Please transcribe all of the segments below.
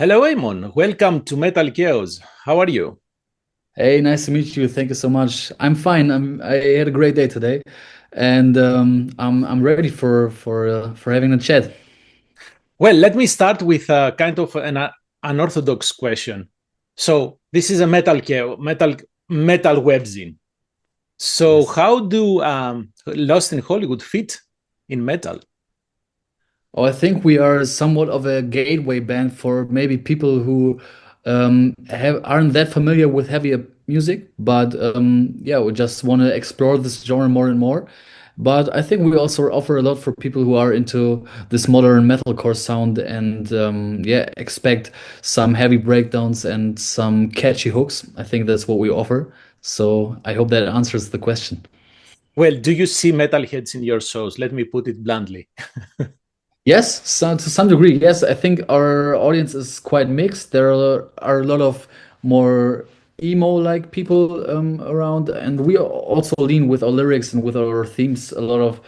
Hello, Amon. Welcome to Metalkaoz. How are you? Hey, nice to meet you. Thank you so much. I'm fine. I had a great day today, and I'm ready for having a chat. Well, let me start with kind of an unorthodox question. So, this is a metal webzine. So, Yes. how do Lost in Hollywood fit in metal? Oh, I think we are somewhat of a gateway band for maybe people who have aren't that familiar with heavier music, but yeah, we just want to explore this genre more and more. But I think we also offer a lot for people who are into this modern metalcore sound and yeah, expect some heavy breakdowns and some catchy hooks. I think that's what we offer. So I hope that answers the question. Well, do you see metalheads in your shows? Let me put it bluntly. Yes, so to some degree, yes. I think our audience is quite mixed. Are a lot of more emo-like people around, and we also lean with our lyrics and with our themes a lot of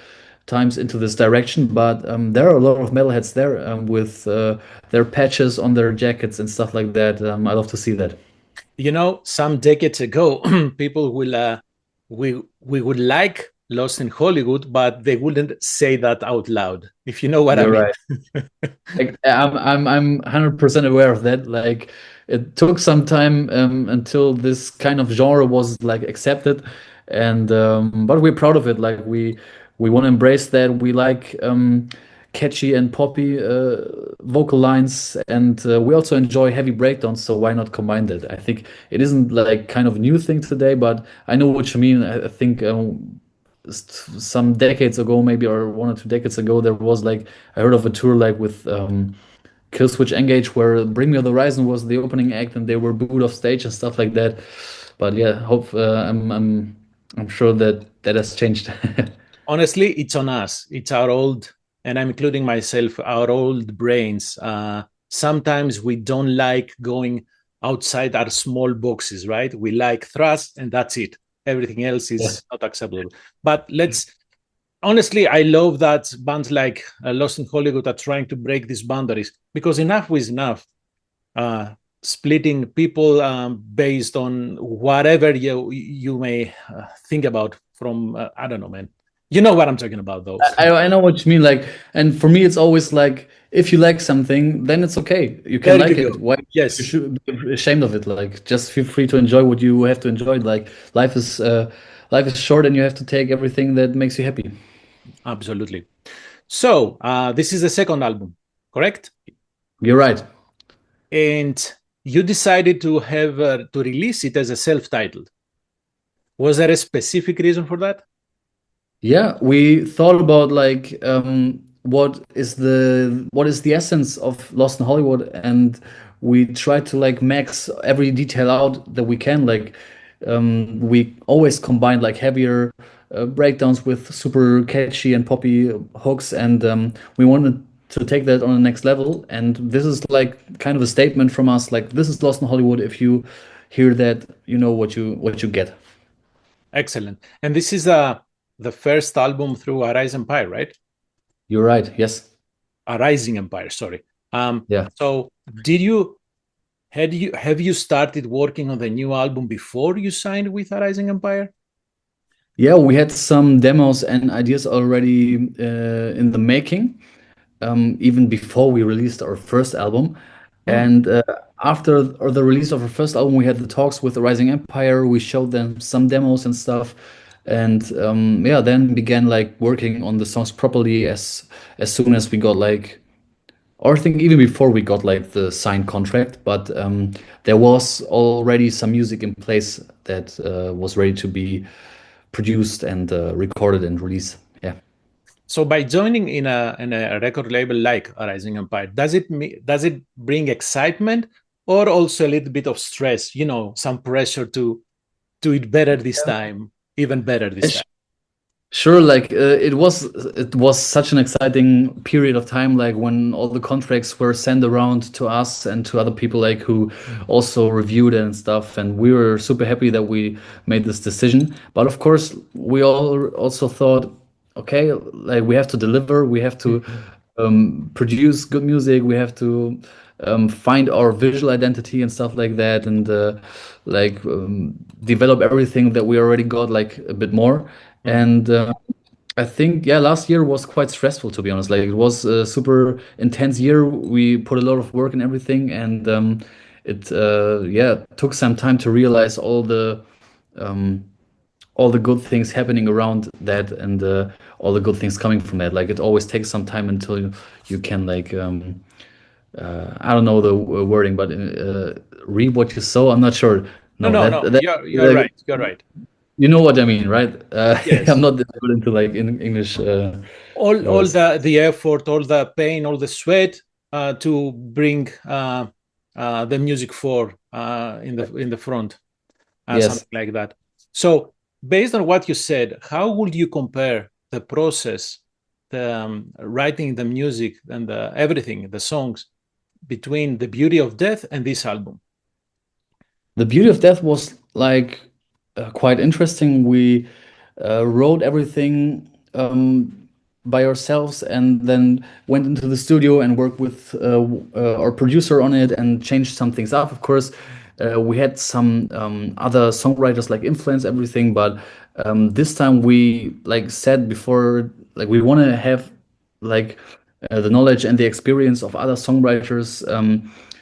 times into this direction. But there are a lot of metalheads there with their patches on their jackets and stuff like that. I love to see that. You know, some decades ago, people will we would like Lost in Hollywood, but they wouldn't say that out loud, if you know what I You're mean. right. Like, I'm 100% aware of that. Like it took some time until this kind of genre was like accepted, and but we're proud of it. Like we want to embrace that. We like catchy and poppy vocal lines, and we also enjoy heavy breakdowns. So why not combine that? I think it isn't like kind of a new thing today, but I know what you mean. I think some decades ago, maybe or 1 or 2 decades ago, there was like I heard of a tour like with Killswitch Engage where Bring Me the Horizon was the opening act and they were booed off stage and stuff like that. But yeah, hope I'm sure that that has changed. Honestly, it's on us. It's our old, and I'm including myself, our old brains. Sometimes we don't like going outside our small boxes, right? We like thrust, and that's it. Everything else Yeah. is not acceptable. But let's honestly, I love that bands like Lost in Hollywood are trying to break these boundaries because enough is enough. Splitting people based on whatever you may think about from I don't know, man. You know what I'm talking about, though. I know what you mean. Like, and for me, it's always like if you like something, then it's okay. You can There you like it. go. Why you Yes, should be ashamed of it? Like, just feel free to enjoy what you have to enjoy. Like, life is short, and you have to take everything that makes you happy. absolutely. So this is the second album, correct? You're right. And you decided to have to release it as a self-titled. Was there a specific reason for that? Yeah, we thought about like what is the essence of Lost in Hollywood, and we tried to like max every detail out that we can. Like we always combined like heavier breakdowns with super catchy and poppy hooks, and we wanted to take that on the next level. And this is like kind of a statement from us, like this is Lost in Hollywood. If you hear that, you know what you get. Excellent. And this is the first album through Arise Empire, right? You're right. Yes. A Rising Empire, sorry. Yeah. So did you have you started working on the new album before you signed with A Rising Empire? Yeah, we had some demos and ideas already in the making, even before we released our first album. Hmm. And after the release of our first album, we had the talks with the Rising Empire. We showed them some demos and stuff, and yeah, then began like working on the songs properly as soon as we got like, or I think even before we got like the signed contract. But there was already some music in place that was ready to be produced and recorded and released. Yeah. So by joining in a record label like A Rising Empire, does it bring excitement or also a little bit of stress? You know, some pressure to do it better this time, even better this Yeah, time. sure, like it was such an exciting period of time, like when all the contracts were sent around to us and to other people like who also reviewed it and stuff, and we were super happy that we made this decision. But of course, we all also thought, okay, like we have to deliver, we have to produce good music. We have to find our visual identity and stuff like that, and like develop everything that we already got like a bit more. Mhm. And I think, yeah, last year was quite stressful, to be honest. Like, it was a super intense year. We put a lot of work in everything, and it yeah, took some time to realize um, all the good things happening around that, and all the good things coming from that. Like, it always takes some time until you can like I don't know the wording, but reap what you sow. I'm not sure. No, No, no, that no. that You're like, right. You're right. you know what I mean, right? I'm Yes. not that good into like in English All words. the effort, all the pain, all the sweat to bring the music for in the front, Yes. something like that. So, based on what you said, how would you compare the process, the writing the music and everything, the songs, between The Beauty of Death and this album? The Beauty of Death was like quite interesting. We wrote everything by ourselves, and then went into the studio and worked with our producer on it and changed some things up. Of course, we had some other songwriters like influence everything, but this time we like said before, like we want to have like the knowledge and the experience of other songwriters,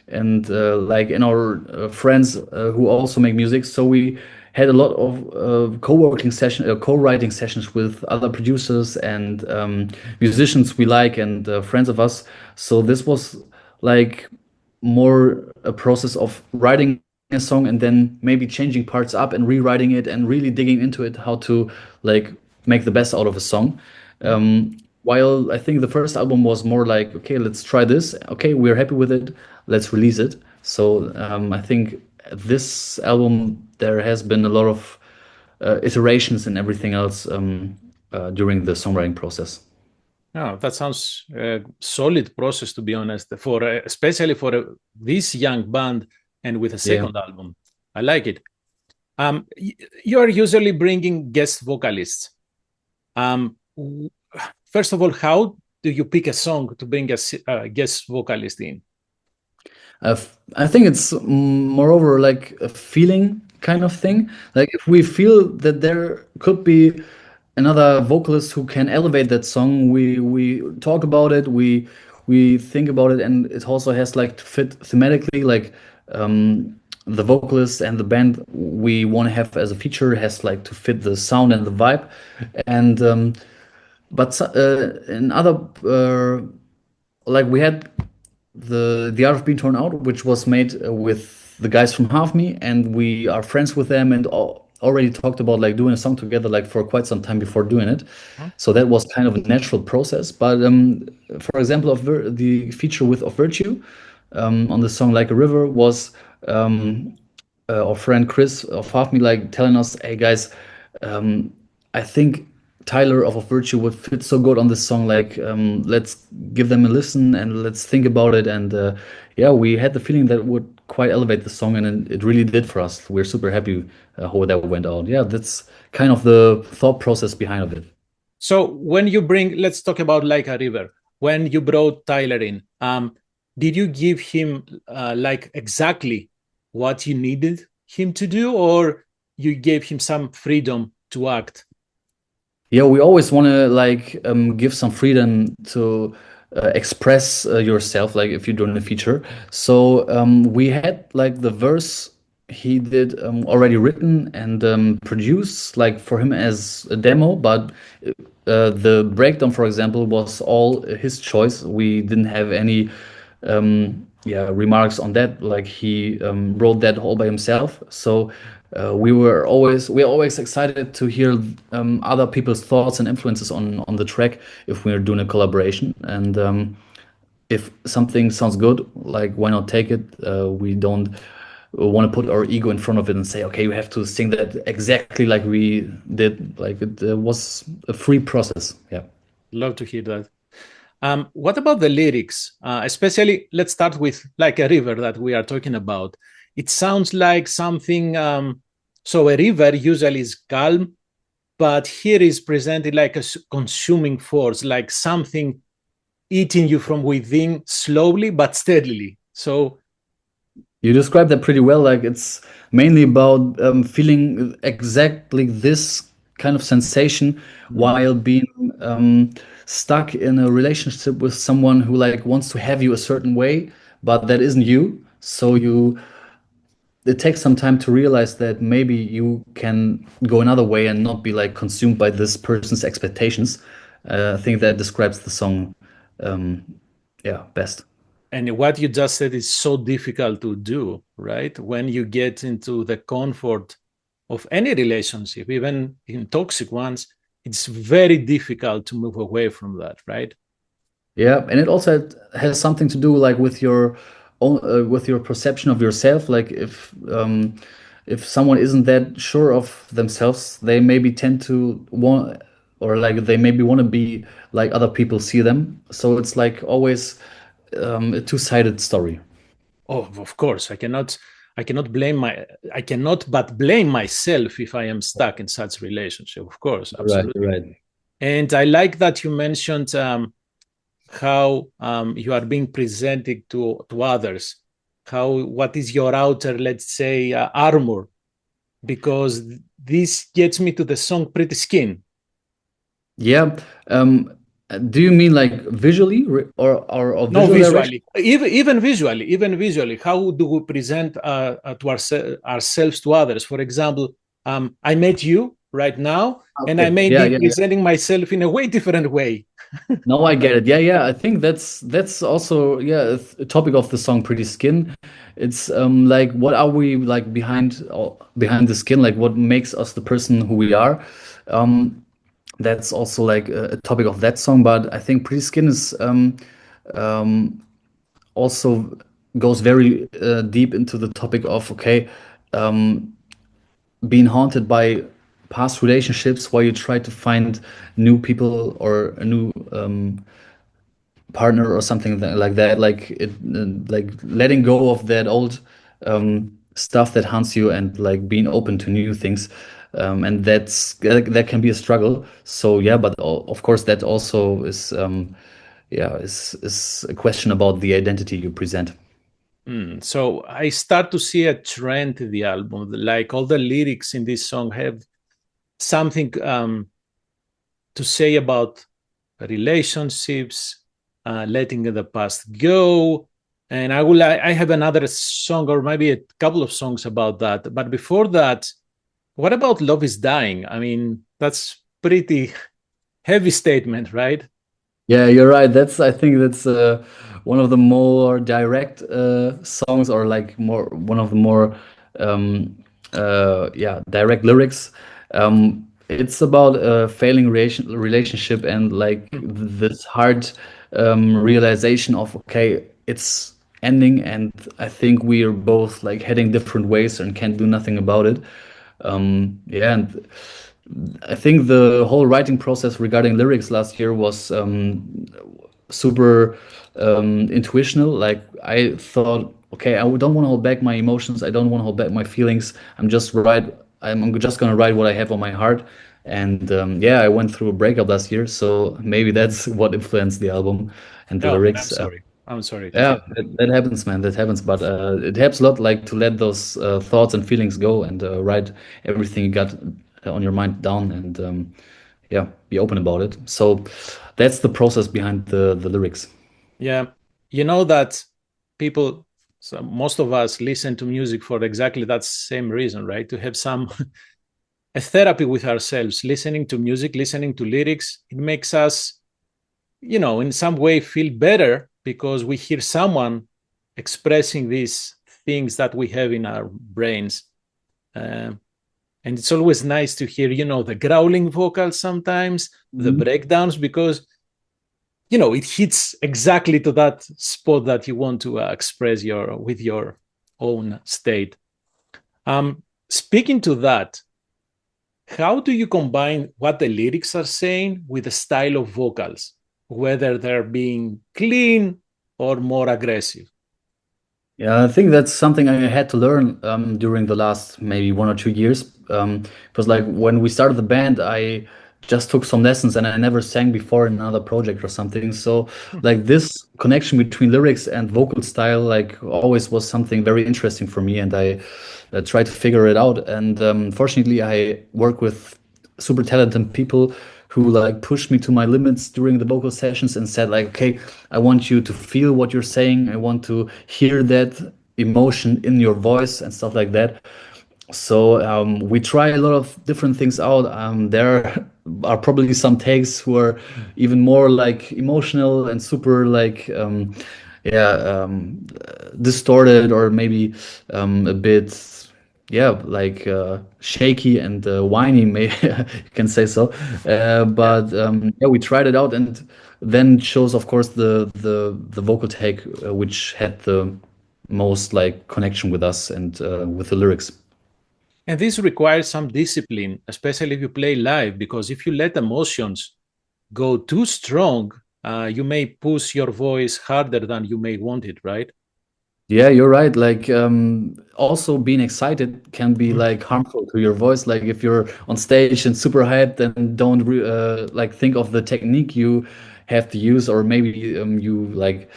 and like in our friends who also make music. So we had a lot of co-writing sessions with other producers and musicians we like, and friends of us. So this was like more a process of writing a song and then maybe changing parts up and rewriting it and really digging into it, how to like make the best out of a song. While I think the first album was more like, okay, let's try this. Okay, we're happy with it. Let's release it. So I think this album there has been a lot of iterations and everything else during the songwriting process. Oh, that sounds a solid process, to be honest, for especially for this young band and with a Yeah. second album. I like it. You are usually bringing guest vocalists. Um, First of all, how do you pick a song to bring a guest vocalist in? I think it's moreover like a feeling kind of thing. Like, if we feel that there could be another vocalist who can elevate that song, we talk about it, we think about it, and it also has like to fit thematically. Like the vocalist and the band we want to have as a feature has like to fit the sound and the vibe, and in other like we had the art of being torn out, which was made with the guys from Half Me, and we are friends with them, and already talked about like doing a song together like for quite some time before doing it. Huh? So that was kind of a natural process. But for example, the feature with Of Virtue on the song Like a River was our friend Chris of Half Me like telling us, "Hey guys, I think Tyler of Virtue would fit so good on this song. Like, let's give them a listen and let's think about it." And yeah, we had the feeling that it would quite elevate the song, and it really did for us. We're super happy how that went out. Yeah, that's kind of the thought process behind of it. So when you bring, let's talk about Like a River. When you brought Tyler in, did you give him like exactly what you needed him to do, or you gave him some freedom to act? Yeah, we always want to like give some freedom to express yourself, like if you're doing a feature. So we had like the verse he did already written and produced like for him as a demo, but the breakdown, for example, was all his choice. We didn't have any yeah, remarks on that. Like, he wrote that all by himself. So we're always excited to hear other people's thoughts and influences on the track if we're doing a collaboration. And if something sounds good, like, why not take it? We don't want to put our ego in front of it and say, okay, you have to sing that exactly like we did. Like, it was a free process. Yeah. Love to hear that. What about the lyrics? Especially, let's start with Like a River that we are talking about. It sounds like something. So a river usually is calm, but here is presented like a consuming force, like something eating you from within slowly but steadily. So You described that pretty well. Like it's mainly about feeling exactly this kind of sensation while being stuck in a relationship with someone who like wants to have you a certain way, but that isn't you. So you it takes some time to realize that maybe you can go another way and not be like consumed by this person's expectations. I think that describes the song, um, yeah, best. and what you just said is so difficult to do, right? When you get into the comfort of any relationship, even in toxic ones, it's very difficult to move away from that, right? Yeah, and it also has something to do like with your own with your perception of yourself. Like if someone isn't that sure of themselves, they maybe tend to want or like they maybe want to be like other people see them. So it's like always a two-sided story. Oh, of course, I cannot but blame myself if I am stuck in such relationship. Of course, Right, absolutely. right. And I like that you mentioned how you are being presented to others. How what is your outer, let's say, armor? Because this gets me to the song "Pretty Skin." Yeah. Um, do you mean like visually or No, visual direction? visually, even visually, how do we present to ourselves to others? For example, I met you right now, and I Okay. may Yeah, be yeah, yeah. presenting myself in a way different way. No, I get it. Yeah, yeah. I think that's also yeah a topic of the song "Pretty Skin." It's like what are we like behind the skin? Like what makes us the person who we are? Um, that's also like a topic of that song. But I think "Pretty Skin" is um, also goes very deep into the topic of okay, um, being haunted by past relationships where you try to find new people or a new partner or something like that like it like letting go of that old stuff that haunts you and like being open to new things and that can be a struggle so yeah but of course that also is yeah is a question about the identity you present. So I start to see a trend in the album. Like all the lyrics in this song have something to say about relationships, letting the past go. And I have another song or maybe a couple of songs about that. But before that, what about Love is Dying? I mean, that's pretty heavy statement, right? Yeah, you're right. I think that's one of the more direct songs, or like more one of the more yeah direct lyrics. It's about a failing relationship and like this hard realization of okay, it's ending, and I think we are both like heading different ways and can't do nothing about it. Yeah, and I think the whole writing process regarding lyrics last year was super intuitional. Like I thought, okay, I don't want to hold back my emotions. I don't want to hold back my feelings. I'm just gonna write what I have on my heart. And yeah, I went through a breakup last year, so maybe that's what influenced the album and the Oh man, I'm lyrics. sorry. I'm sorry to Yeah, hear that. that happens, man. That happens, but it helps a lot, like to let those thoughts and feelings go and write everything you got on your mind down and yeah, be open about it. So that's the process behind the lyrics. Yeah, you know that people, so most of us listen to music for exactly that same reason, right? To have some a therapy with ourselves, listening to music, listening to lyrics. It makes us, in some way feel better because we hear someone expressing these things that we have in our brains. Um, and it's always nice to hear, the growling vocals sometimes, the Mhm. breakdowns, because it hits exactly to that spot that you want to express your own state. Speaking to that, how do you combine what the lyrics are saying with the style of vocals, whether they're being clean or more aggressive? Yeah, I think that's something I had to learn during the last maybe 1 or 2 years. Because like when we started the band, I just took some lessons and I never sang before in another project or something. So like this connection between lyrics and vocal style like always was something very interesting for me, and I tried to figure it out. And fortunately, I work with super talented people who like pushed me to my limits during the vocal sessions and said like, okay, I want you to feel what you're saying. I want to hear that emotion in your voice and stuff like that. So we try a lot of different things out. There are probably some takes who are even more like emotional and super like yeah distorted, or maybe a bit like shaky and whiny, maybe you can say so. Yeah. But yeah, we tried it out, and then chose, of course, the vocal take which had the most like connection with us and with the lyrics. And this requires some discipline, especially if you play live, because if you let emotions go too strong, you may push your voice harder than you may want it, right? Yeah, you're right. Like, also being excited can be Mm. like harmful to your voice. Like, if you're on stage and super hyped and don't like think of the technique you have to use, or maybe you like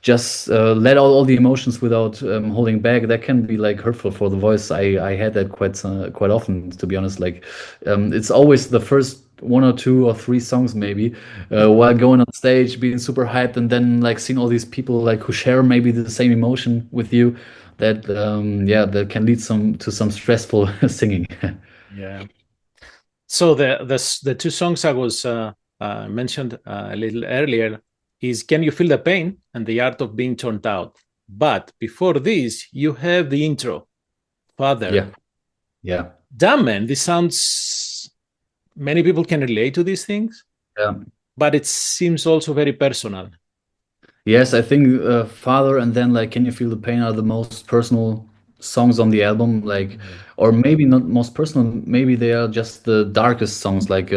just let out all the emotions without holding back, that can be like hurtful for the voice. I had that quite often, to be honest. Like, it's always the first one or two or three songs maybe while going on stage being super hyped, and then like seeing all these people like who share maybe the same emotion with you, that yeah, that can lead some to some stressful singing. Yeah. So the two songs I was mentioned a little earlier is "Can You Feel the Pain" and "The Art of Being Turned Out." But before this, you have the intro, "Father." Yeah, yeah, Damn, man, this sounds. Many people can relate to these things, yeah. but it seems also very personal. Yes, I think Father and then like Can You Feel the Pain are the most personal songs on the album. Like, or maybe not most personal, maybe they are just the darkest songs. Like,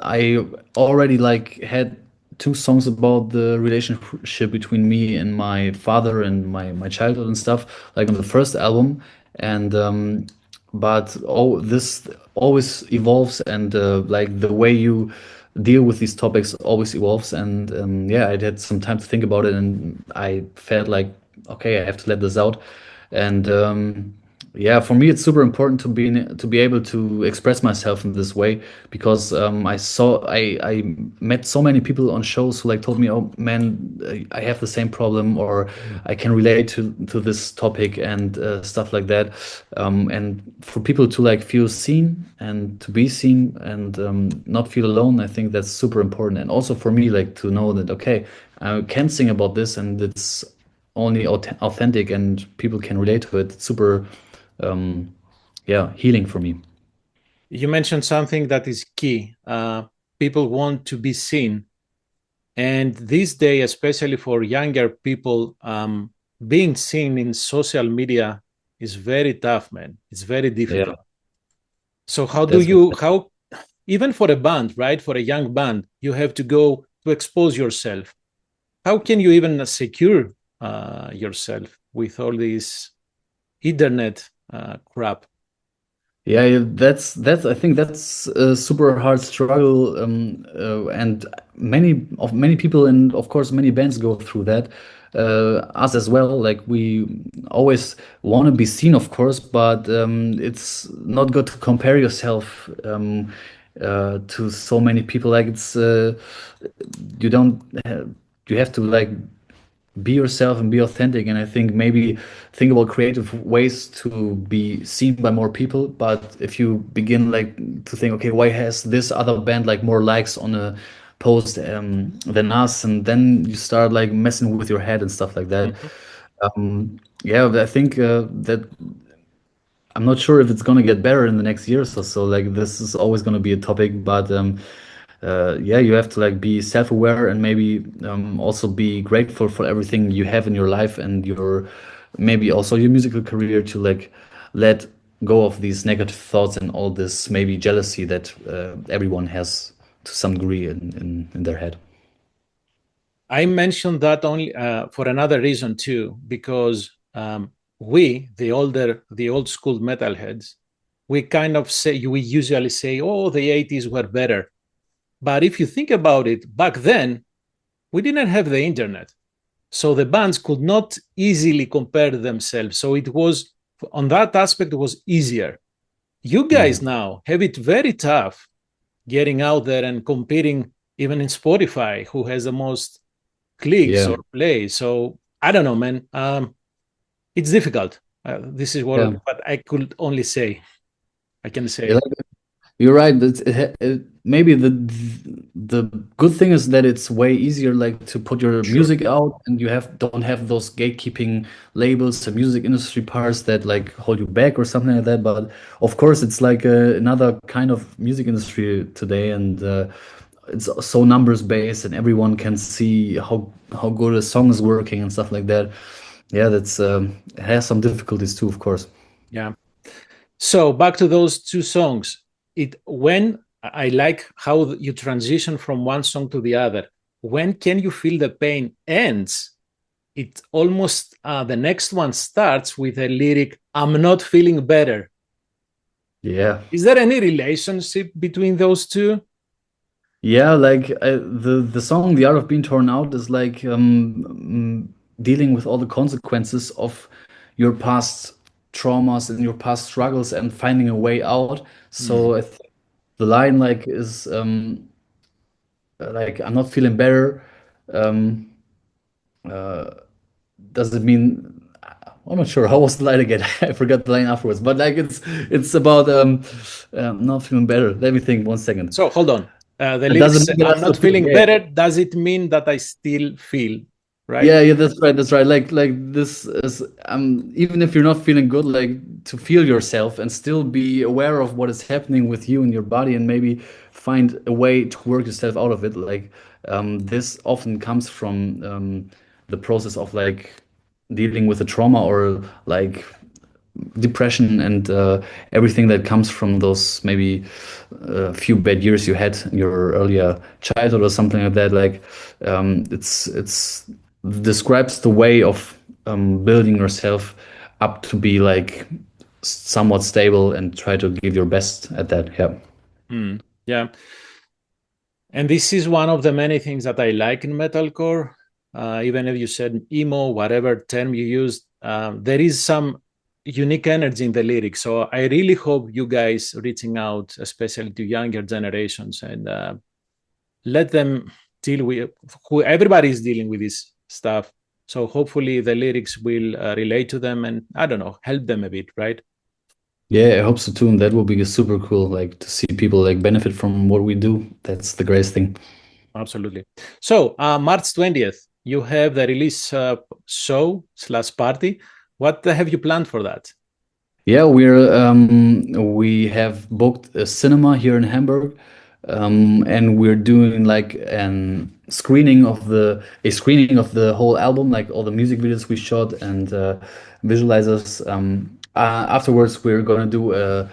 I already like had two songs about the relationship between me and my father and my childhood and stuff, like on the first album. And but oh, this always evolves, and like the way you deal with these topics always evolves. And yeah, I had some time to think about it, and I felt like, okay, I have to let this out. And yeah, for me, it's super important to be able to express myself in this way, because I met so many people on shows who like told me, oh man, I have the same problem, or I can relate to this topic and stuff like that. And for people to like feel seen and to be seen and not feel alone, I think that's super important. And also for me, like to know that, okay, I can sing about this and it's only authentic and people can relate to it. It's super, um, yeah, healing for me. You mentioned something that is key. People want to be seen. And this day, especially for younger people, being seen in social media is very tough, man. It's very Yeah, difficult. So how do that's you how even for a band, right? For a young band, you have to go to expose yourself. How can you even secure yourself with all this internet crap? Yeah, that's I think that's a super hard struggle, and many people and of course many bands go through that. Us as well. Like we always want to be seen, of course, but it's not good to compare yourself to so many people. Like it's you don't have, you have to like be yourself and be authentic. And I think maybe think about creative ways to be seen by more people. But if you begin like to think, okay, why has this other band like more likes on a post than us, and then you start like messing with your head and stuff like that. Mhm. Yeah, I think that I'm not sure if it's gonna get better in the next years or so. Like this is always gonna be a topic, but yeah, you have to like be self-aware and maybe also be grateful for everything you have in your life and your maybe also your musical career, to like let go of these negative thoughts and all this maybe jealousy that everyone has to some degree in their head. I mentioned that only for another reason too, because we, the old school metalheads, we kind of say, we usually say, oh, the 80s were better. But if you think about it, back then, we didn't have the internet. So the bands could not easily compare themselves. So it was, on that aspect, it was easier. You guys now have it very tough getting out there and competing, even in Spotify, who has the most clicks Yeah. or plays. So I don't know, man. It's difficult. This is Yeah. what I could only say. I can Yeah, say. you're right. Maybe the good thing is that it's way easier, like to put your Sure. music out, and you don't have those gatekeeping labels, the music industry parts that like hold you back or something like that. But of course, it's like another kind of music industry today, and it's so numbers based, and everyone can see how good a song is working and stuff like that. Yeah, that's it has some difficulties too, of course. Yeah. So back to those two songs. When I like how you transition from one song to the other. When Can You Feel the Pain ends, it almost the next one starts with a lyric, I'm not feeling better. Yeah. Is there any relationship between those two? Yeah, like the song "The Art of Being Torn Out" is like dealing with all the consequences of your past traumas and your past struggles and finding a way out. Hmm. So I think the line like is like I'm not feeling better. Um, uh, does it mean? I'm not sure. How was the line again? I forgot the line afterwards. But like it's about not feeling better. Let me think 1 second. So hold on. The It doesn't lyrics, mean that I'm I still not feel. feeling Yeah, better. Does it mean that I still feel, right? yeah, yeah, that's right. That's right. Like this is even if you're not feeling good, like to feel yourself and still be aware of what is happening with you and your body and maybe find a way to work yourself out of it. Like this often comes from the process of like dealing with a trauma or like depression and everything that comes from those maybe few bad years you had in your earlier childhood or something like that. Like it's describes the way of building yourself up to be like somewhat stable and try to give your best at that. Yeah. Hmm. Yeah. And this is one of the many things that I like in metalcore. Even if you said emo, whatever term you used, there is some unique energy in the lyrics. So I really hope you guys reaching out, especially to younger generations, and let them deal with who everybody is dealing with this stuff. So hopefully the lyrics will relate to them and I don't know, help them a bit, right? Yeah, I hope so too. And that will be super cool, like to see people like benefit from what we do. That's the greatest thing. Absolutely. So March 20th, you have the release show slash party. What have you planned for that? Yeah, we have booked a cinema here in Hamburg, and we're doing like an screening of the whole album, like all the music videos we shot and visualizers. Afterwards, we're gonna do a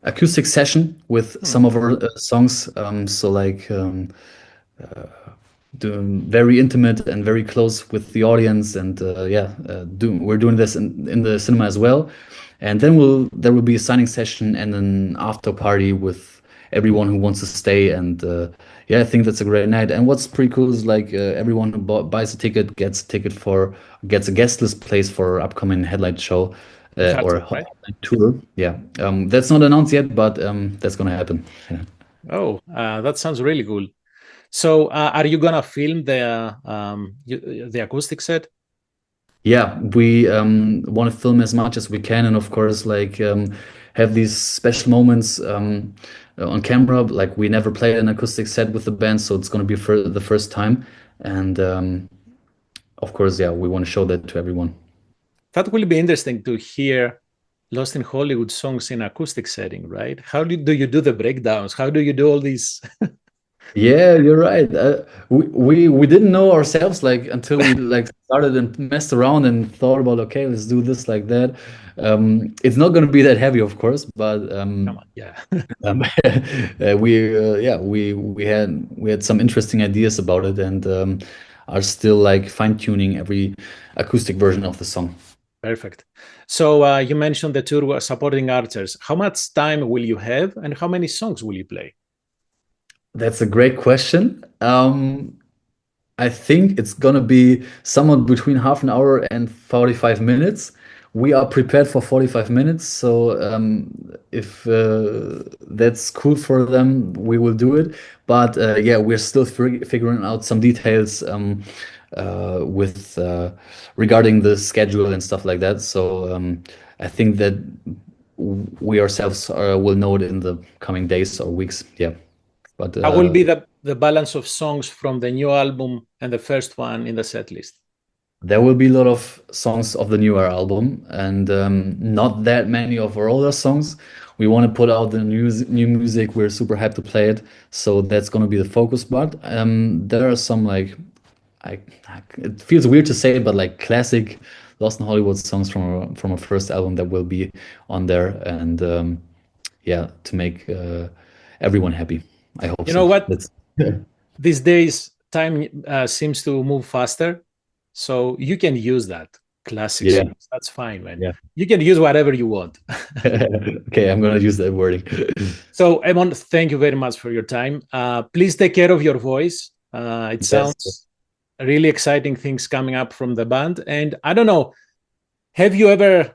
acoustic session with Hmm. some of our songs. So like very intimate and very close with the audience and we're doing this in the cinema as well, and then there will be a signing session and an after party with everyone who wants to stay, and yeah, I think that's a great night. And what's pretty cool is like everyone who buys a ticket gets a guest list place for our upcoming headlight show or Fantastic, right? headlight tour. Yeah, that's not announced yet, but that's gonna happen. Yeah. Oh, that sounds really cool. So, are you gonna film the acoustic set? Yeah, we want to film as much as we can, and of course, like have these special moments on camera. Like we never played an acoustic set with the band, so it's going to be for the first time. And of course, yeah, we want to show that to everyone. That will be interesting to hear Lost in Hollywood songs in acoustic setting, right? How do you do the breakdowns? How do you do all these? Yeah, you're right. We didn't know ourselves like until we like started and messed around and thought about, okay, let's do this like that. It's not going to be that heavy, of course, but Come on, yeah. we had some interesting ideas about it, and are still like fine tuning every acoustic version of the song. Perfect. So you mentioned the tour supporting archers. How much time will you have, and how many songs will you play? That's a great question. I think it's gonna be somewhat between half an hour and 45 minutes. We are prepared for 45 minutes, so if that's cool for them, we will do it. But yeah, we're still figuring out some details with regarding the schedule and stuff like that. So I think that we ourselves will know it in the coming days or weeks. Yeah, but How will be the balance of songs from the new album and the first one in the set list? there will be a lot of songs of the newer album and not that many of our older songs. We want to put out the new music. We're super hyped to play it, so that's going to be the focus. But there are some like I, it feels weird to say it, but like classic Lost in Hollywood songs from our first album that will be on there, and yeah, to make everyone happy. I hope You so. know what? That's These days, time seems to move faster, so you can use that classic yeah, songs. That's fine, man. yeah. You can use whatever you want. Okay, I'm gonna use that wording. So, Amon, thank you very much for your time. Please take care of your voice. It Yes. sounds really exciting things coming up from the band. And I don't know, have you ever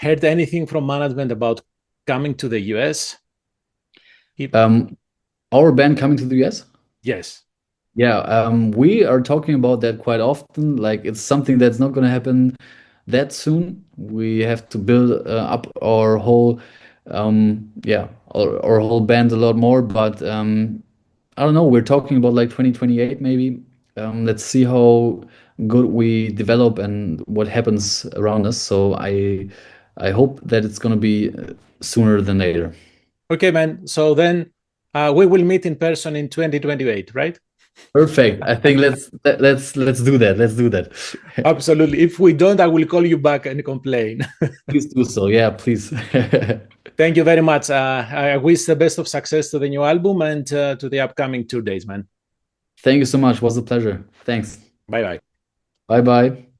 heard anything from management about coming to the US? Um, our band coming to the US? Yes. Yeah, we are talking about that quite often. Like it's something that's not gonna happen that soon. We have to build up our whole, yeah, our whole band a lot more. But I don't know. We're talking about like 2028 maybe. Let's see how good we develop and what happens around us. So I hope that it's gonna be sooner than later. Okay, man. So then we will meet in person in 2028, right? Perfect. I think let's do that. Let's do that. Absolutely. If we don't, I will call you back and complain. Please do so. Yeah, please. Thank you very much. I wish the best of success to the new album and to the upcoming 2 days, man. Thank you so much. Was a pleasure. Thanks. Bye bye. Bye bye.